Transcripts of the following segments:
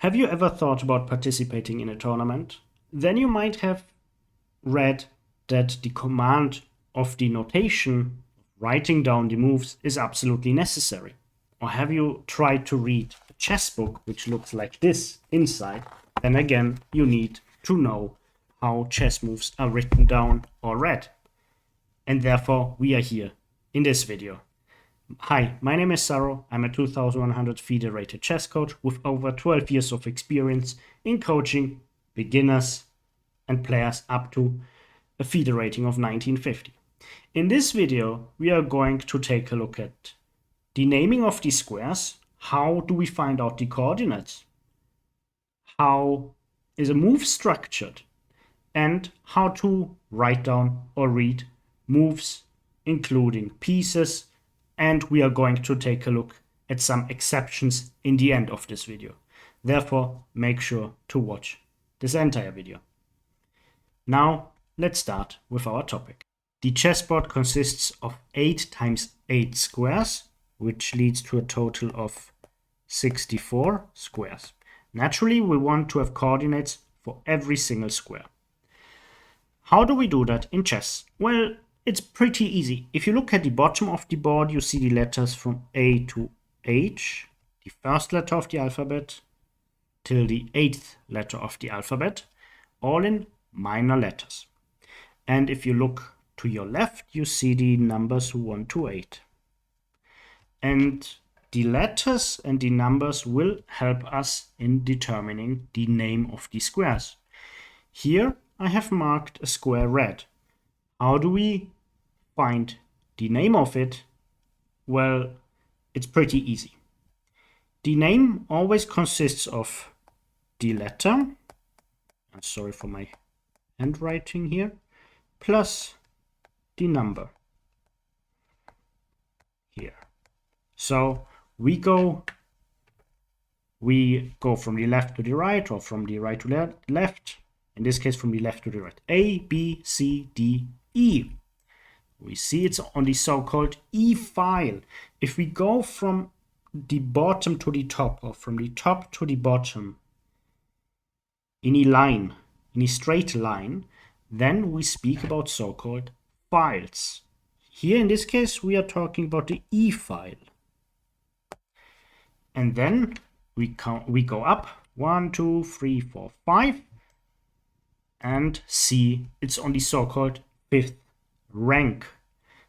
Have you ever thought about participating in a tournament? Then you might have read that the command of the notation, writing down the moves, is absolutely necessary. Or have you tried to read a chess book which looks like this inside? Then again, you need to know how chess moves are written down or read. And therefore, we are here in this video. Hi, my name is Saro. I'm a 2100 FIDE rated chess coach with over 12 years of experience in coaching beginners and players up to a FIDE rating of 1950. In this video, we are going to take a look at the naming of the squares. How do we find out the coordinates? How is a move structured? And how to write down or read moves, including pieces. And we are going to take a look at some exceptions in the end of this video. Therefore, make sure to watch this entire video. Now, let's start with our topic. The chessboard consists of 8 times 8 squares, which leads to a total of 64 squares. Naturally, we want to have coordinates for every single square. How do we do that in chess? Well, it's pretty easy. If you look at the bottom of the board, you see the letters from A to H, the first letter of the alphabet, till the 8th letter of the alphabet, all in minor letters. And if you look to your left, you see the numbers 1 to 8. And the letters and the numbers will help us in determining the name of the squares. Here I have marked a square red. How do we find the name of it? Well, it's pretty easy. The name always consists of the letter, I'm sorry for my handwriting here, plus the number here. So we go from the left to the right, or from the right to the left. In this case, from the left to the right. A, B, C, D, E. We see it's on the so-called E file. If we go from the bottom to the top, or from the top to the bottom, in a line, in a straight line, then we speak about so-called files. Here in this case, we are talking about the E file. And then we go up 1, 2, 3, 4, 5. And see it's on the so-called 5th rank.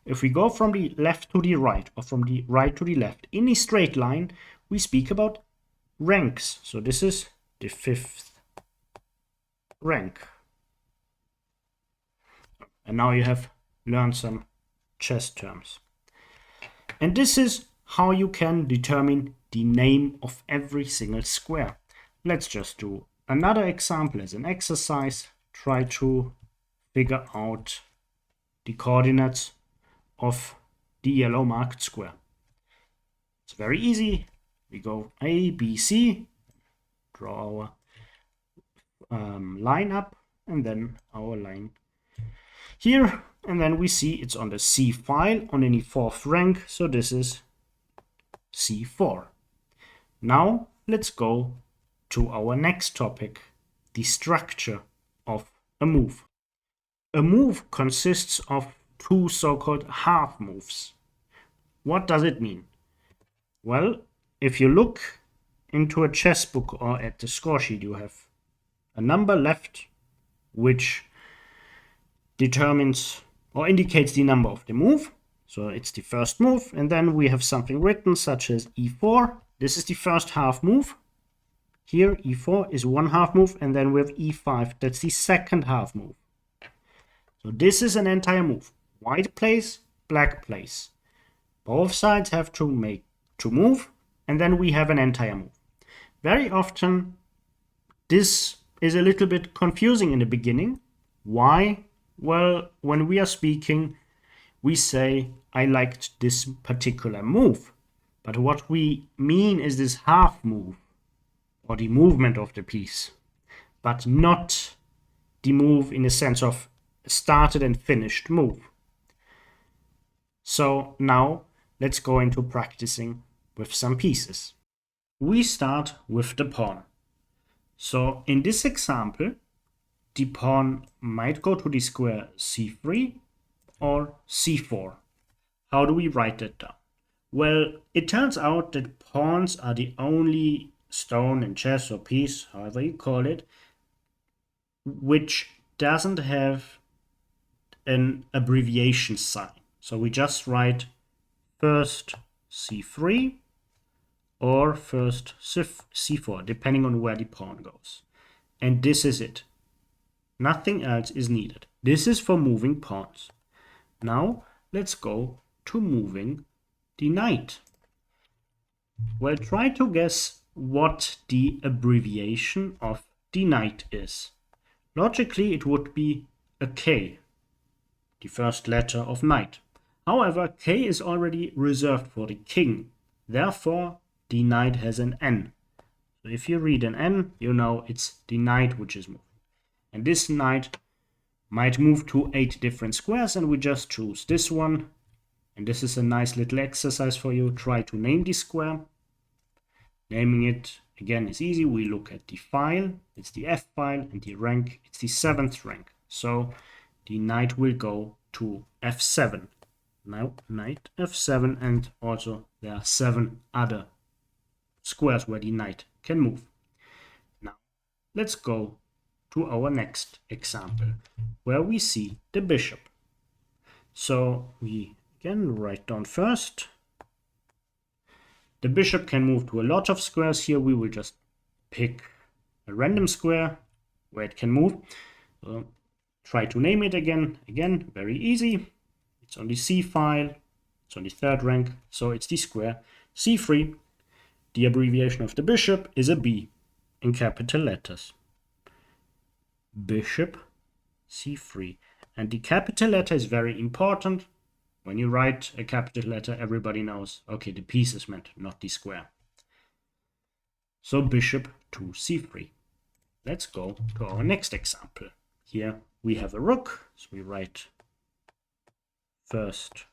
If we go from the left to the right, or from the right to the left in a straight line, we speak about ranks. So this is the 5th rank. And now you have learned some chess terms. And this is how you can determine the name of every single square. Let's just do another example as an exercise. Try to figure out the coordinates of the yellow marked square. It's very easy. We go A, B, C, draw our line up, and then our line here. And then we see it's on the C file on any 4th rank. So this is C4. Now let's go to our next topic, the structure of a move. A move consists of 2 so-called half moves. What does it mean? Well, if you look into a chess book or at the score sheet, you have a number left which determines or indicates the number of the move. So it's the first move, and then we have something written such as E4. This is the first half move. Here, E4 is 1 half move, and then we have E5. That's the second half move. So this is an entire move. White plays, black plays. Both sides have to move, and then we have an entire move. Very often, this is a little bit confusing in the beginning. Why? Well, when we are speaking, we say, I liked this particular move. But what we mean is this half move, or the movement of the piece, but not the move in the sense of a started and finished move. So now let's go into practicing with some pieces. We start with the pawn. So in this example, the pawn might go to the square c3 or c4. How do we write that down? Well, it turns out that pawns are the only stone in chess or piece, however you call it, which doesn't have an abbreviation sign. So we just write first c3 or first c4, depending on where the pawn goes. And this is it. Nothing else is needed. This is for moving pawns. Now let's go to moving the knight. Well, try to guess what the abbreviation of the knight is. Logically, it would be a K, the first letter of knight. However, K is already reserved for the king. Therefore, the knight has an N. So if you read an N, you know it's the knight which is moving. And this knight might move to 8 different squares, and we just choose this one. And this is a nice little exercise for you. Try to name the square. Naming it, again, is easy. We look at the file. It's the F file, and the rank, it's the 7th rank. So the knight will go to F7. Now, knight F7, and also there are 7 other squares where the knight can move. Now, let's go to our next example, where we see the bishop. So we again write down first. The bishop can move to a lot of squares. Here we will just pick a random square where it can move. Try to name it again. Again, very easy. It's on the C file. It's on the 3rd rank. So it's the square C3. The abbreviation of the bishop is a B in capital letters. Bishop C3. And the capital letter is very important. When you write a capital letter, everybody knows, okay, the piece is meant, not the square. So bishop to c3. Let's go to our next example. Here we have a rook, so we write first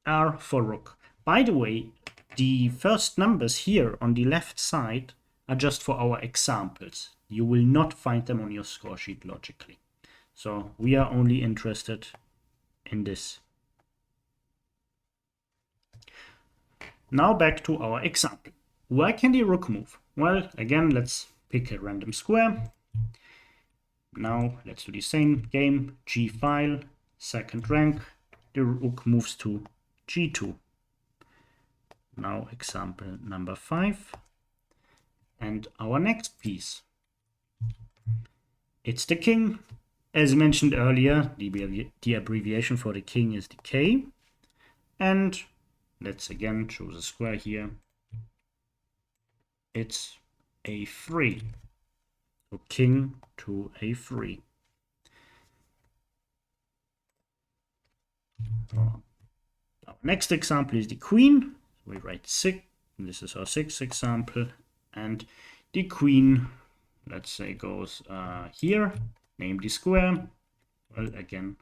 R for rook. By the way, the first numbers here on the left side are just for our examples. You will not find them on your score sheet logically. So we are only interested in this. Now back to our example. Where can the rook move? Well, again, let's pick a random square. Now let's do the same game. G file, 2nd rank. The rook moves to G2. Now example number 5. And our next piece. It's the king. As mentioned earlier, the abbreviation for the king is the K. And let's again choose a square here. It's A3. So king to A3. Our next example is the queen. So we write 6. This is our 6th example. And the queen, let's say, goes here. Name the square. Well, again,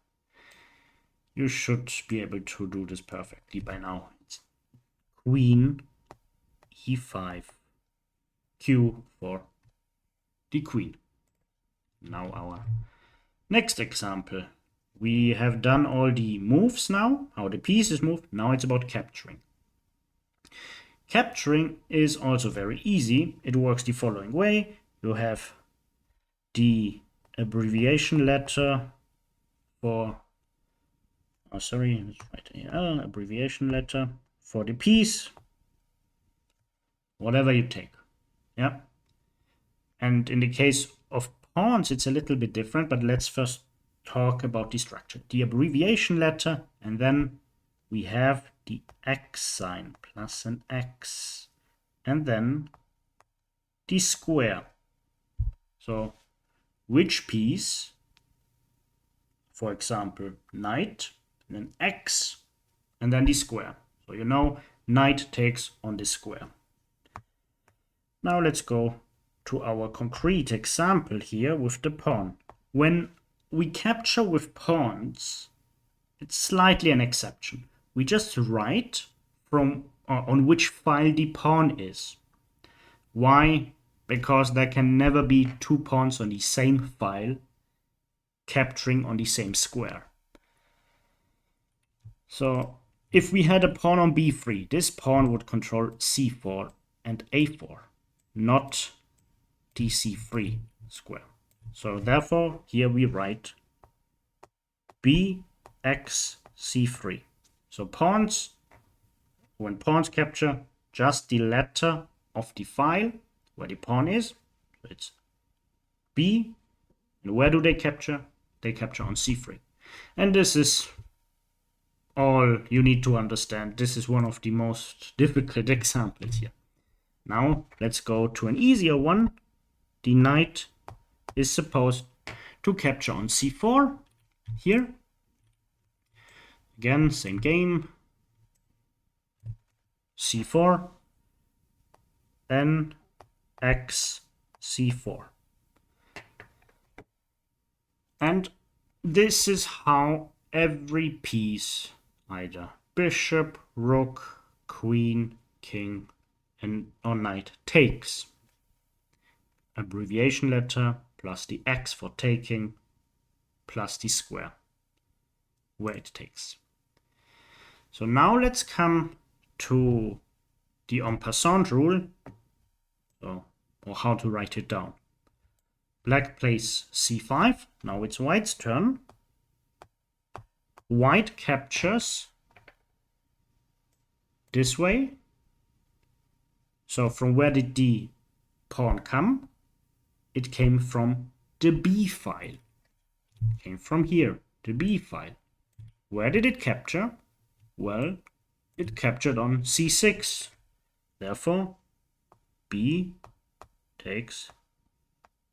you should be able to do this perfectly by now. It's queen e5 q for the queen. Now our next example. We have done all the moves now, how the piece is moved. Now it's about capturing. Capturing is also very easy. It works the following way. You have the abbreviation letter for, let's write here, abbreviation letter for the piece, whatever you take. Yeah. And in the case of pawns, it's a little bit different, but let's first talk about the structure. The abbreviation letter, and then we have the X sign plus an X, and then the square. So which piece, for example, knight, and then X, and then the square. So you know, knight takes on this square. Now let's go to our concrete example here with the pawn. When we capture with pawns, it's slightly an exception. We just write from on which file the pawn is. Why? because there can never be two pawns on the same file capturing on the same square. So if we had a pawn on b3, this pawn would control c4 and a4, not the c3 square. So therefore, here we write bx c3. So pawns, when pawns capture just the letter of the file where the pawn is, so it's b, and where do they capture? They capture on c3. And this is all you need to understand. This is one of the most difficult examples here. Now let's go to an easier one. The knight is supposed to capture on c4 here. Again, same game. c4, then x c4. And this is how every piece, either bishop, rook, queen, king, or knight, takes. Abbreviation letter plus the x for taking plus the square where it takes. So now let's come to the en passant rule, or how to write it down. Black plays c5. Now it's white's turn. White captures this way. So from where did the pawn come? It came from the b file. It came from here, the b file. Where did it capture? Well, it captured on c6. Therefore, b takes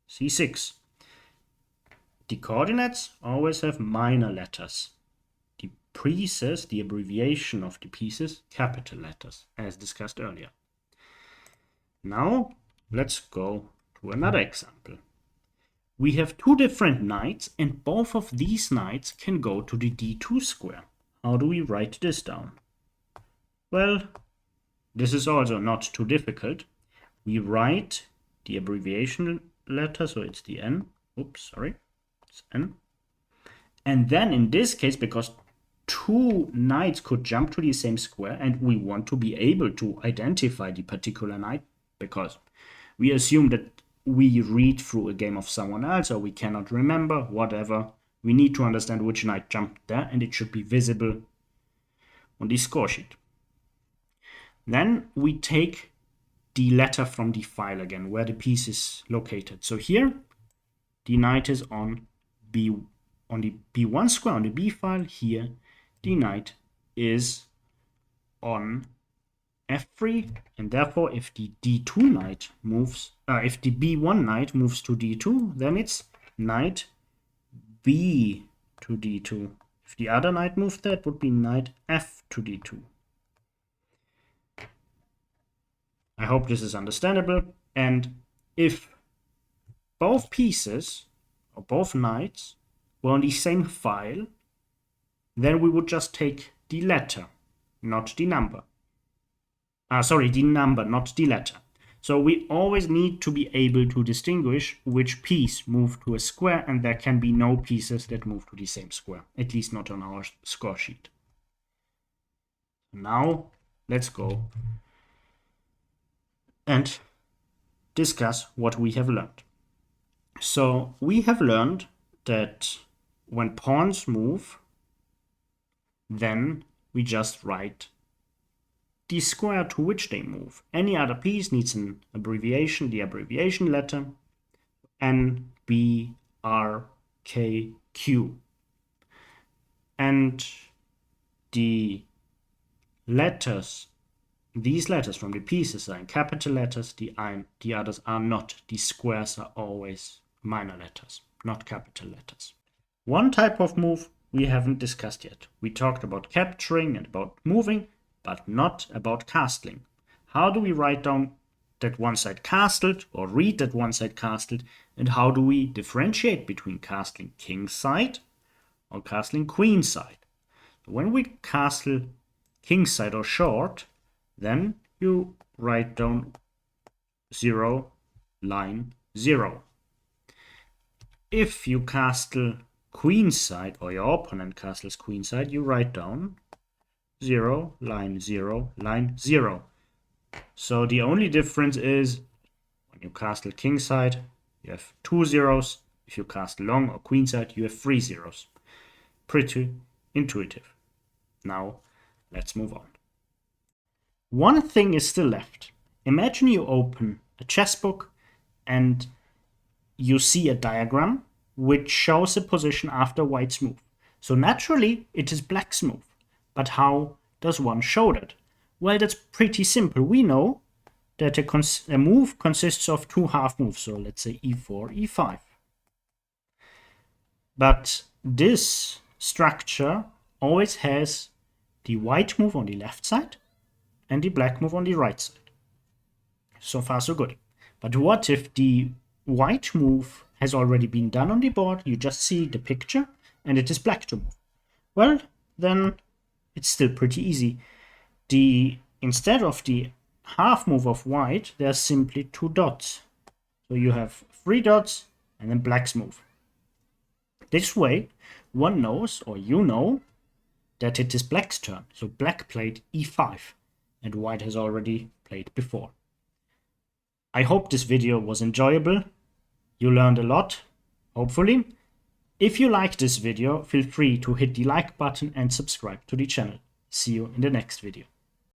c6. The coordinates always have minor letters. The pieces, the abbreviation of the pieces, capital letters, as discussed earlier. Now, let's go to another example. We have two different knights, and both of these knights can go to the d2 square. How do we write this down? Well, this is also not too difficult. We write the abbreviation letter, so it's the n. Oops, sorry, it's n. And then in this case, because two knights could jump to the same square, and we want to be able to identify the particular knight, because we assume that we read through a game of someone else, or we cannot remember, whatever. We need to understand which knight jumped there, and it should be visible on the score sheet. Then we take the letter from the file again, where the piece is located. So here, the knight is on the b1 square, on the b file. Here, the knight is on f3, and therefore if the d2 knight moves, if the b1 knight moves to d2, then it's knight b to d2. If the other knight moved there, it would be knight f to d2. I hope this is understandable. And if both pieces, or both knights, were on the same file, then we would just take the letter, not the number. The number, not the letter. So we always need to be able to distinguish which piece moved to a square, and there can be no pieces that move to the same square, at least not on our score sheet. Now, let's go and discuss what we have learned. So we have learned that when pawns move, then we just write the square to which they move. Any other piece needs an abbreviation, the abbreviation letter, N, B, R, K, Q. And the letters, these letters from the pieces are in capital letters, the others are not. The squares are always minor letters, not capital letters. One type of move we haven't discussed yet. We talked about capturing and about moving, but not about castling. How do we write down that one side castled, or read that one side castled, and how do we differentiate between castling king side or castling queen side? When we castle king side or short, then you write down 0 line 0. If you castle queenside, or your opponent castles queenside, you write down 0, line 0, line 0. So the only difference is when you castle kingside, you have 2 zeros. If you castle long or queenside, you have 3 zeros. Pretty intuitive. Now, let's move on. One thing is still left. Imagine you open a chess book and you see a diagram which shows a position after white's move. So naturally, it is black's move. But how does one show that? Well, that's pretty simple. We know that a move consists of 2 half moves. So let's say e4, e5. But this structure always has the white move on the left side and the black move on the right side. So far, so good. But what if the white move has already been done on the board? You just see the picture and it is black to move. Well, then it's still pretty easy. Instead of the half move of white, there's simply 2 dots. So you have 3 dots and then black's move. This way, one knows, or you know, that it is black's turn. So black played e5, and white has already played before. I hope this video was enjoyable. You learned a lot, hopefully. If you like this video, feel free to hit the like button and subscribe to the channel. See you in the next video.